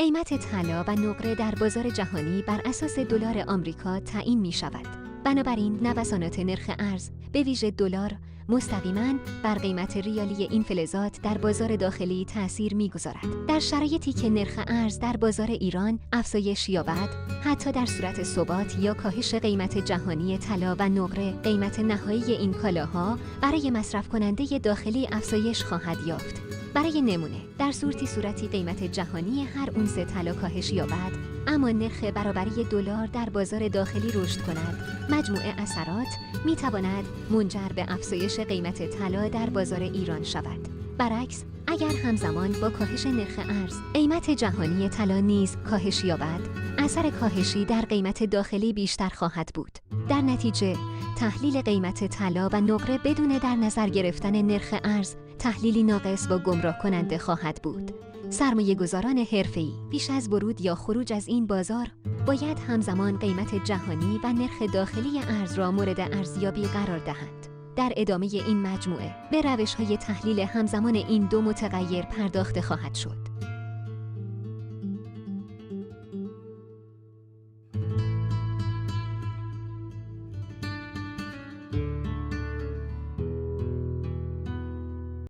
قیمت طلا و نقره در بازار جهانی بر اساس دلار آمریکا تعیین می شود. بنابراین نوسانات نرخ ارز به ویژه دلار مستقیما بر قیمت ریالی این فلزات در بازار داخلی تأثیر می‌گذارد. در شرایطی که نرخ ارز در بازار ایران افزایش یابد، حتی در صورت ثبات یا کاهش قیمت جهانی طلا و نقره، قیمت نهایی این کالاها برای مصرف کننده داخلی افزایش خواهد یافت. برای نمونه، در صورتی قیمت جهانی هر اونس طلا کاهش یابد، اما نرخ برابری دلار در بازار داخلی رشد کند، مجموع اثرات می‌تواند منجر به افزایش قیمت طلا در بازار ایران شود. برعکس، اگر همزمان با کاهش نرخ ارز، قیمت جهانی طلا نیز کاهش یابد، اثر کاهشی در قیمت داخلی بیشتر خواهد بود. در نتیجه، تحلیل قیمت طلا و نقره بدون در نظر گرفتن نرخ ارز تحلیلی ناقص و گمراه کننده خواهد بود. سرمایه‌گذاران حرفه‌ای پیش از ورود یا خروج از این بازار باید همزمان قیمت جهانی و نرخ داخلی ارز را مورد ارزیابی قرار دهند. در ادامه این مجموعه به روش‌های تحلیل همزمان این دو متغیر پرداخته خواهد شد.